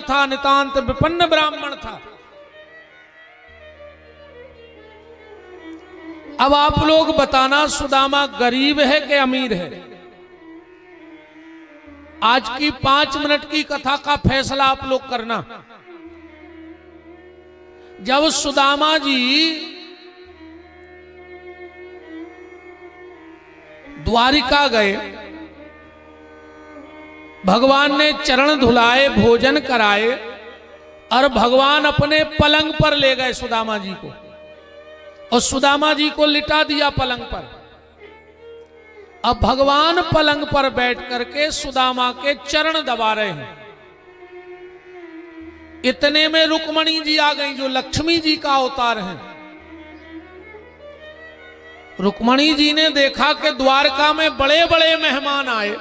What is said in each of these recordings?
था, नितांत विपन्न ब्राह्मण था। अब आप लोग बताना, सुदामा गरीब है कि अमीर है? आज की 5 मिनट की कथा का फैसला आप लोग करना। जब सुदामा जी द्वारिका गए, भगवान ने चरण धुलाए, भोजन कराए और भगवान अपने पलंग पर ले गए सुदामा जी को, और सुदामा जी को लिटा दिया पलंग पर। अब भगवान पलंग पर बैठ करके सुदामा के चरण दबा रहे हैं। इतने में रुक्मणी जी आ गई, जो लक्ष्मी जी का अवतार है। रुक्मणी जी ने देखा कि द्वारका में बड़े बड़े मेहमान आए,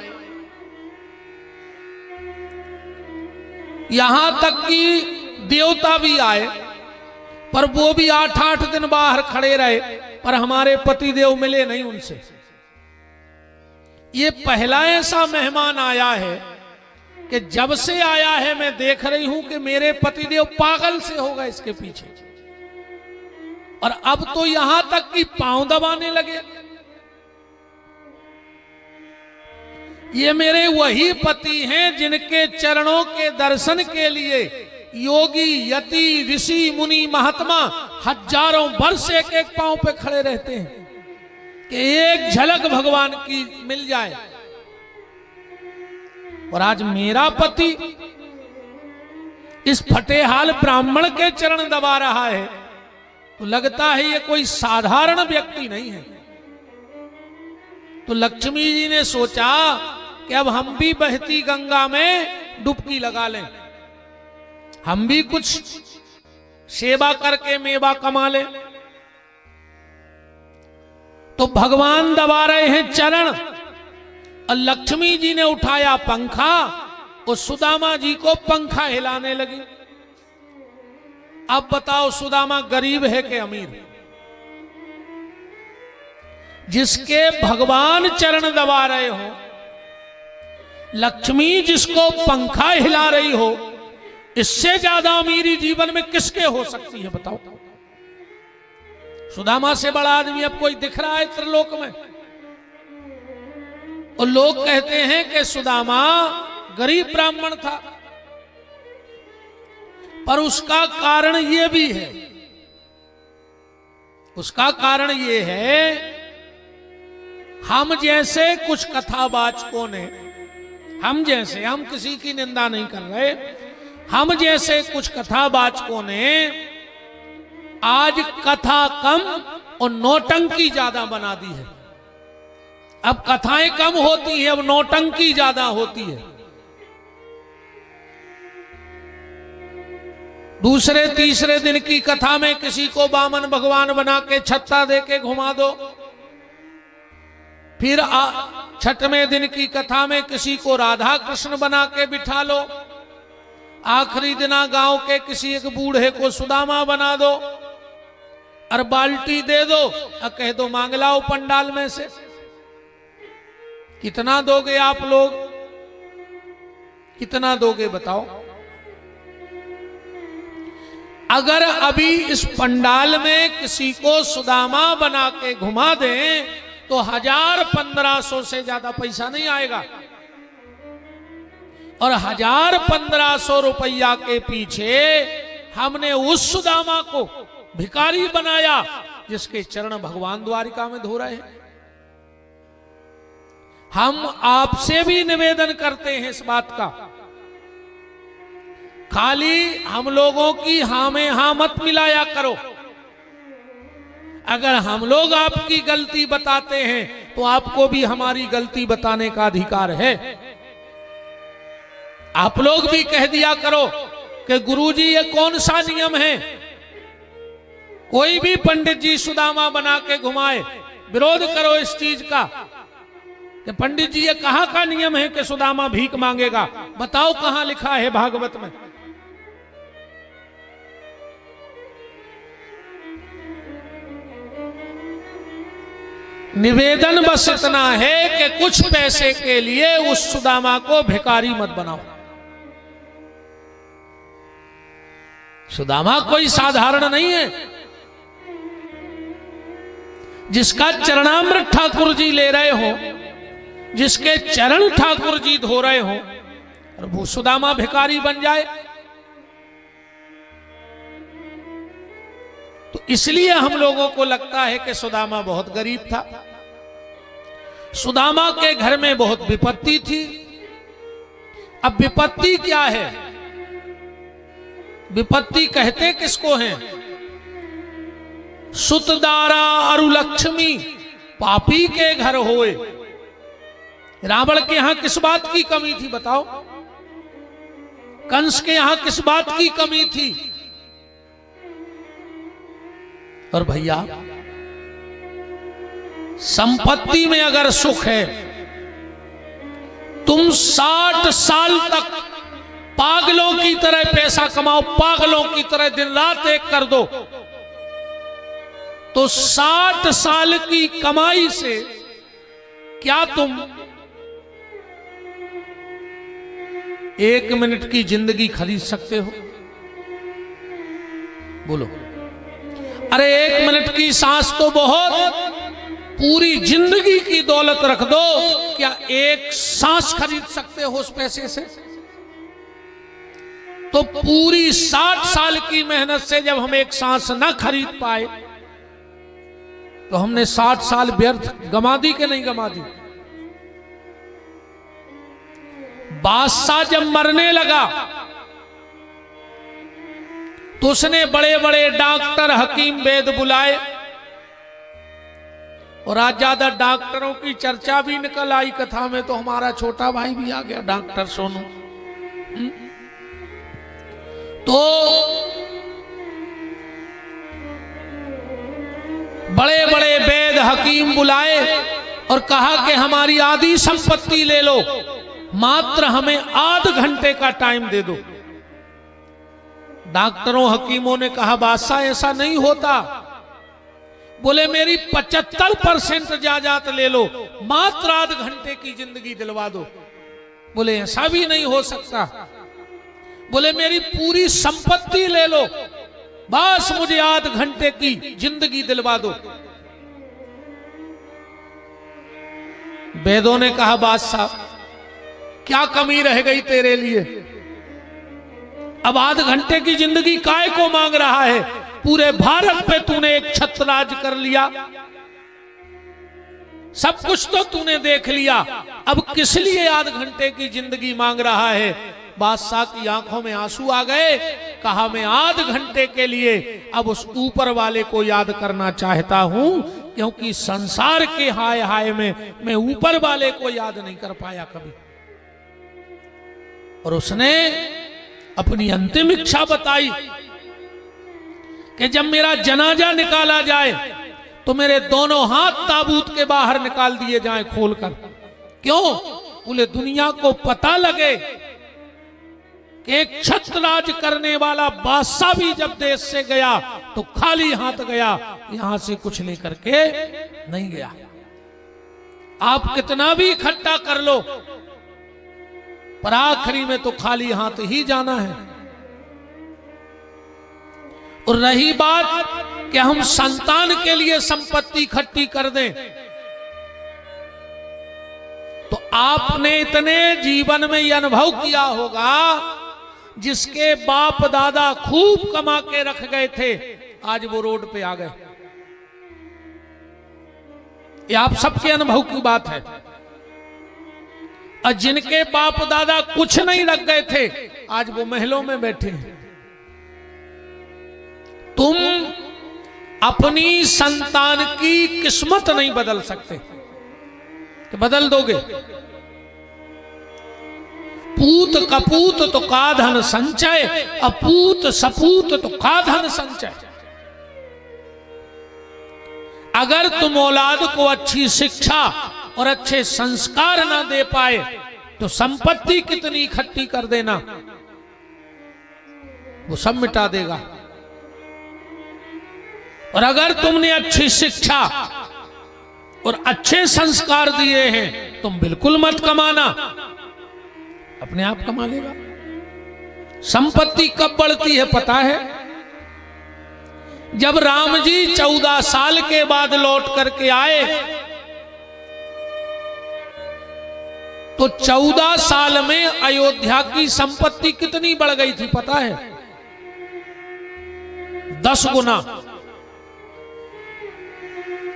यहां तक कि देवता भी आए, पर वो भी 8-8 दिन बाहर खड़े रहे, पर हमारे पतिदेव मिले नहीं उनसे। ये पहला ऐसा मेहमान आया है कि जब से आया है मैं देख रही हूं कि मेरे पतिदेव पागल से हो गए इसके पीछे, और अब तो यहां तक कि पांव दबाने लगे। ये मेरे वही पति हैं जिनके चरणों के दर्शन के लिए योगी, यति, ऋषि, मुनि, महात्मा हजारों वर्ष एक एक पांव पे खड़े रहते हैं कि एक झलक भगवान की मिल जाए। और आज मेरा पति इस फटेहाल ब्राह्मण के चरण दबा रहा है, तो लगता है ये कोई साधारण व्यक्ति नहीं है। तो लक्ष्मी जी ने सोचा कि अब हम भी बहती गंगा में डुबकी लगा लें, हम भी कुछ सेवा करके मेवा कमा लें। तो भगवान दबा रहे हैं चरण, और लक्ष्मी जी ने उठाया पंखा और सुदामा जी को पंखा हिलाने लगी। अब बताओ, सुदामा गरीब है कि अमीर? जिसके भगवान चरण दबा रहे हो, लक्ष्मी जिसको पंखा हिला रही हो, इससे ज्यादा अमीरी जीवन में किसके हो सकती है? बताओ। सुदामा से बड़ा आदमी अब कोई दिख रहा है त्रिलोक में? और लोग कहते हैं कि सुदामा गरीब ब्राह्मण था, पर उसका कारण यह भी है, उसका कारण यह है, हम जैसे कुछ कथावाचकों ने, हम जैसे, हम किसी की निंदा नहीं कर रहे, हम जैसे कुछ कथावाचकों ने आज कथा कम और नौटंकी ज्यादा बना दी है। अब कथाएं कम होती है, अब नौटंकी ज्यादा होती है। दूसरे तीसरे दिन की कथा में किसी को वामन भगवान बना के छत्ता दे के घुमा दो, फिर छठवें दिन की कथा में किसी को राधा कृष्ण बना के बिठा लो, आखिरी दिना गांव के किसी एक बूढ़े को सुदामा बना दो, और बाल्टी दे दो और कह दो मांग लाओ पंडाल में से। कितना दोगे आप लोग? कितना दोगे बताओ? अगर अभी इस पंडाल में किसी को सुदामा बना के घुमा दें तो 1000-1500 से ज्यादा पैसा नहीं आएगा, और 1000-1500 रुपया के पीछे हमने उस सुदामा को भिखारी बनाया जिसके चरण भगवान द्वारिका में धो रहे हैं। हम आपसे भी निवेदन करते हैं इस बात का, खाली हम लोगों की हां में हां मत मिलाया करो। अगर हम लोग आपकी गलती बताते हैं तो आपको भी हमारी गलती बताने का अधिकार है। आप लोग भी कह दिया करो कि गुरुजी ये कौन सा नियम है, कोई भी पंडित जी सुदामा बना के घुमाए, विरोध करो इस चीज का कि पंडित जी ये कहां का नियम है कि सुदामा भीख मांगेगा? बताओ कहां लिखा है भागवत में? निवेदन बस इतना है कि कुछ पैसे के लिए उस सुदामा को भिखारी मत बनाओ। सुदामा कोई साधारण नहीं है। जिसका चरणामृत ठाकुर जी ले रहे हो, जिसके चरण ठाकुर जी धो रहे हो, और वो सुदामा भिखारी बन जाए, तो इसलिए हम लोगों को लगता है कि सुदामा बहुत गरीब था। सुदामा के घर में बहुत विपत्ति थी। अब विपत्ति क्या है? विपत्ति कहते किसको हैं? सुतदारा अरु लक्ष्मी पापी के घर होए। रावण के यहां किस बात की कमी थी बताओ? कंस के यहां किस बात की कमी थी? और भैया, संपत्ति में अगर सुख है, तुम 60 साल तक पागलों की तरह पैसा कमाओ, पागलों की तरह दिन रात एक कर दो, तो 60 साल की कमाई से क्या तुम 1 मिनट की जिंदगी खरीद सकते हो? बोलो। अरे 1 मिनट की सांस तो बहुत, पूरी जिंदगी की दौलत रख दो, क्या 1 सांस खरीद सकते हो उस पैसे से? तो पूरी 60 साल की मेहनत से जब हम 1 सांस ना खरीद पाए, तो हमने 60 साल व्यर्थ गमा दी कि नहीं गमा दी? बादशाह जब मरने लगा तो उसने बड़े बड़े डॉक्टर, हकीम, वेद बुलाए, और आज ज्यादा डॉक्टरों की चर्चा भी निकल आई कथा में, तो हमारा छोटा भाई भी आ गया, डॉक्टर सोनू। तो बड़े बड़े वेद, हकीम बुलाए और कहा कि हमारी आधी संपत्ति ले लो, मात्र हमें आध घंटे का टाइम दे दो। डॉक्टरों, हकीमों ने कहा बादशाह ऐसा नहीं होता। बोले मेरी 75% जायदाद ले लो, मात्र आध घंटे की जिंदगी दिलवा दो। बोले ऐसा भी नहीं हो सकता। बोले मेरी पूरी संपत्ति ले लो, बस मुझे आध घंटे की जिंदगी दिलवा दो। वेदों ने कहा बादशाह क्या कमी रह गई तेरे लिए? अब आध घंटे की जिंदगी काय को मांग रहा है? पूरे भारत पे तूने एक छत्रराज कर लिया, सब कुछ तो तूने देख लिया, अब किस लिए आध घंटे की जिंदगी मांग रहा है? बादशाह की आंखों में आंसू आ गए। कहा मैं आध घंटे के लिए अब उस ऊपर वाले को याद करना चाहता हूं, क्योंकि संसार के हाय हाय में मैं ऊपर वाले को याद नहीं कर पाया कभी। और उसने अपनी अंतिम इच्छा बताई कि जब मेरा जनाजा निकाला जाए तो मेरे दोनों हाथ ताबूत के बाहर निकाल दिए जाएं खोलकर। क्यों? बोले दुनिया को पता लगे कि एक छत्रराज करने वाला बादशाह भी जब देश से गया तो खाली हाथ गया, यहां से कुछ लेकर के नहीं गया। आप कितना भी इकट्ठा कर लो, पर आखिरी में तो खाली हाथ ही जाना है। और रही बात कि हम संतान के लिए संपत्ति इकट्ठी कर दें, तो आपने इतने जीवन में यह अनुभव किया होगा, जिसके बाप दादा खूब कमा के रख गए थे, आज वो रोड पे आ गए। ये आप सबके अनुभव की बात है। और जिनके बाप दादा कुछ नहीं रख गए थे, आज वो महलों में बैठे हैं। तुम अपनी संतान की किस्मत नहीं बदल सकते, तो बदल दोगे? पूत कपूत तो का धन संचय, अपूत सपूत तो का धन संचय। अगर तुम औलाद को अच्छी शिक्षा और अच्छे संस्कार ना दे पाए, तो संपत्ति कितनी इकट्ठी कर देना, वो सब मिटा देगा। और अगर तुमने अच्छी शिक्षा और अच्छे संस्कार दिए हैं, तुम बिल्कुल मत कमाना, अपने आप कमा लेगा। संपत्ति कब बढ़ती है पता है? जब राम जी 14 साल के बाद लौट करके आए तो 14 साल में अयोध्या की संपत्ति कितनी बढ़ गई थी पता है? 10 गुना।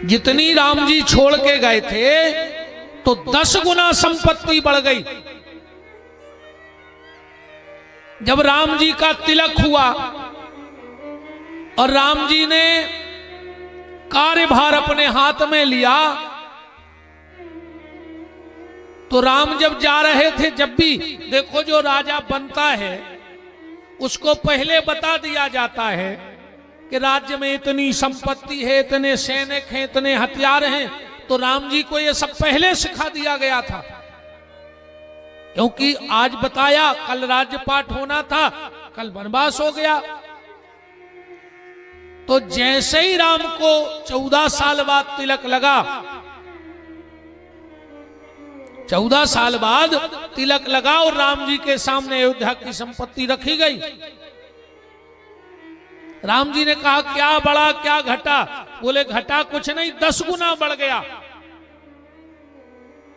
जितनी राम जी छोड़ के गए थे तो 10 गुना संपत्ति बढ़ गई। जब राम जी का तिलक हुआ और राम जी ने कार्यभार अपने हाथ में लिया तो राम जब जा रहे थे, जब भी देखो जो राजा बनता है उसको पहले बता दिया जाता है कि राज्य में इतनी संपत्ति है, इतने सैनिक हैं, इतने हथियार हैं, तो राम जी को ये सब पहले सिखा दिया गया था। क्योंकि आज बताया, कल राज्यपाठ होना था, कल वनवास हो गया। तो जैसे ही राम को 14 साल बाद तिलक लगा, 14 साल बाद तिलक लगा और राम जी के सामने अयोध्या की संपत्ति रखी गई। राम जी ने कहा क्या बढ़ा क्या घटा? बोले घटा कुछ नहीं, 10 गुना बढ़ गया।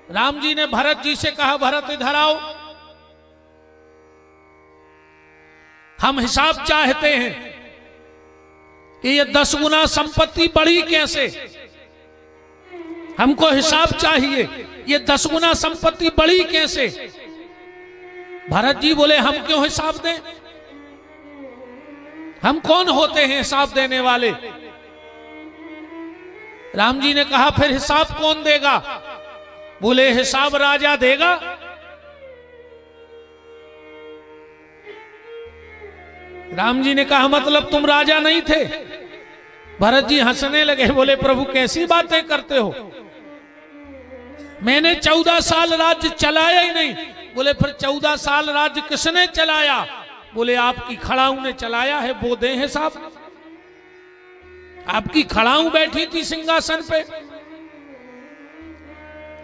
राम जी ने भरत जी से कहा भरत इधर आओ, हम हिसाब चाहते हैं कि ये 10 गुना संपत्ति बढ़ी कैसे, हमको हिसाब चाहिए, ये 10 गुना संपत्ति बढ़ी कैसे? भरत जी बोले हम क्यों हिसाब दें, हम कौन होते हैं हिसाब देने वाले? राम जी ने कहा फिर हिसाब कौन देगा? बोले हिसाब राजा देगा। राम जी ने कहा मतलब तुम राजा नहीं थे? भरत जी हंसने लगे, बोले प्रभु कैसी बातें करते हो, मैंने 14 साल राज्य चलाया ही नहीं। बोले फिर 14 साल राज्य किसने चलाया? बोले आपकी खड़ाऊ ने चलाया है, वो दे हिसाब। आपकी खड़ाऊ बैठी थी सिंहासन पे,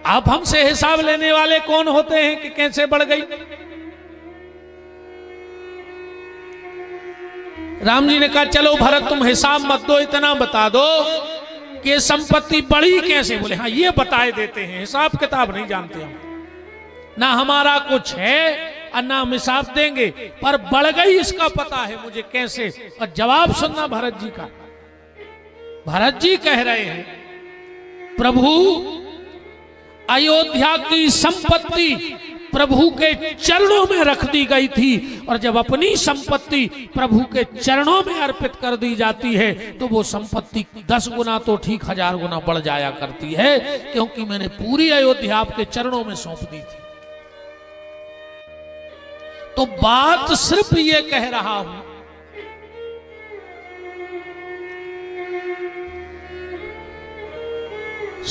आप हमसे हिसाब लेने वाले कौन होते हैं कि कैसे बढ़ गई? राम जी ने कहा चलो भरत तुम हिसाब मत दो, इतना बता दो कि संपत्ति बढ़ी कैसे? बोले हाँ ये बताए देते हैं, हिसाब किताब नहीं जानते हम, ना हमारा कुछ है और ना हम हिसाब देंगे, पर बढ़ गई इसका पता है मुझे कैसे। और जवाब सुनना भरत जी का। भरत जी कह रहे हैं प्रभु अयोध्या की संपत्ति प्रभु के चरणों में रख दी गई थी, और जब अपनी संपत्ति प्रभु के चरणों में अर्पित कर दी जाती है तो वो संपत्ति 10 गुना तो ठीक 1000 गुना बढ़ जाया करती है, क्योंकि मैंने पूरी अयोध्या आपके चरणों में सौंप दी थी। तो बात सिर्फ ये कह रहा हूं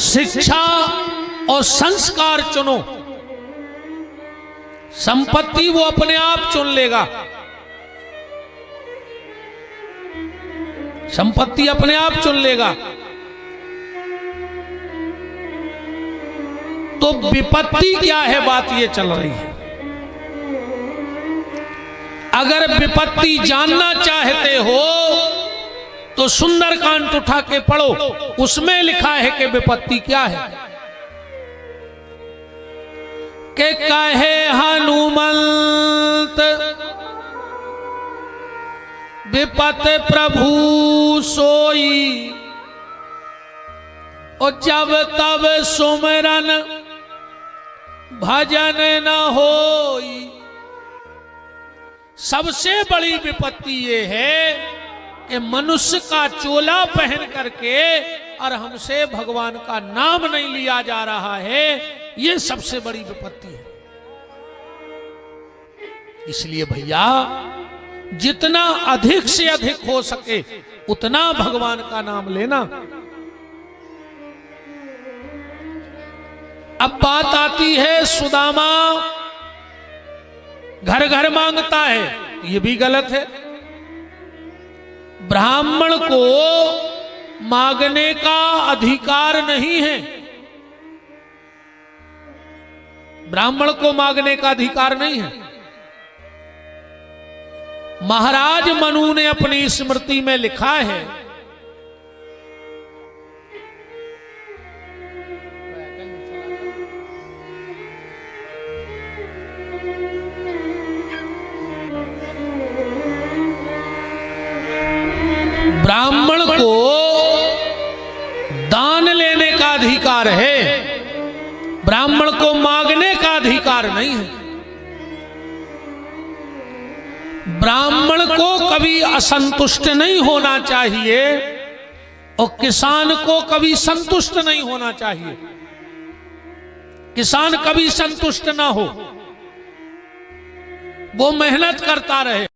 शिक्षा और संस्कार चुनो, संपत्ति वो अपने आप चुन लेगा, संपत्ति अपने आप चुन लेगा। तो विपत्ति क्या है, बात ये चल रही है। अगर विपत्ति जानना चाहते हो तो सुंदरकांड उठा के पढ़ो, उसमें लिखा है कि विपत्ति क्या है। के कहे हनुमंत विपत प्रभु सोई, और जब तब सुमरन भजन न होई। सबसे बड़ी विपत्ति ये है कि मनुष्य का चोला पहन करके और हमसे भगवान का नाम नहीं लिया जा रहा है, ये सबसे बड़ी विपत्ति है। इसलिए भैया जितना अधिक से अधिक हो सके उतना भगवान का नाम लेना। अब बात आती है सुदामा घर घर मांगता है, ये भी गलत है। ब्राह्मण को मांगने का अधिकार नहीं है, ब्राह्मण को मांगने का अधिकार नहीं है। महाराज मनु ने अपनी स्मृति में लिखा है ब्राह्मण को दान लेने का अधिकार है, ब्राह्मण को मांगने का अधिकार नहीं है। ब्राह्मण को कभी असंतुष्ट नहीं होना चाहिए और किसान को कभी संतुष्ट नहीं होना चाहिए। किसान कभी संतुष्ट ना हो, वो मेहनत करता रहे।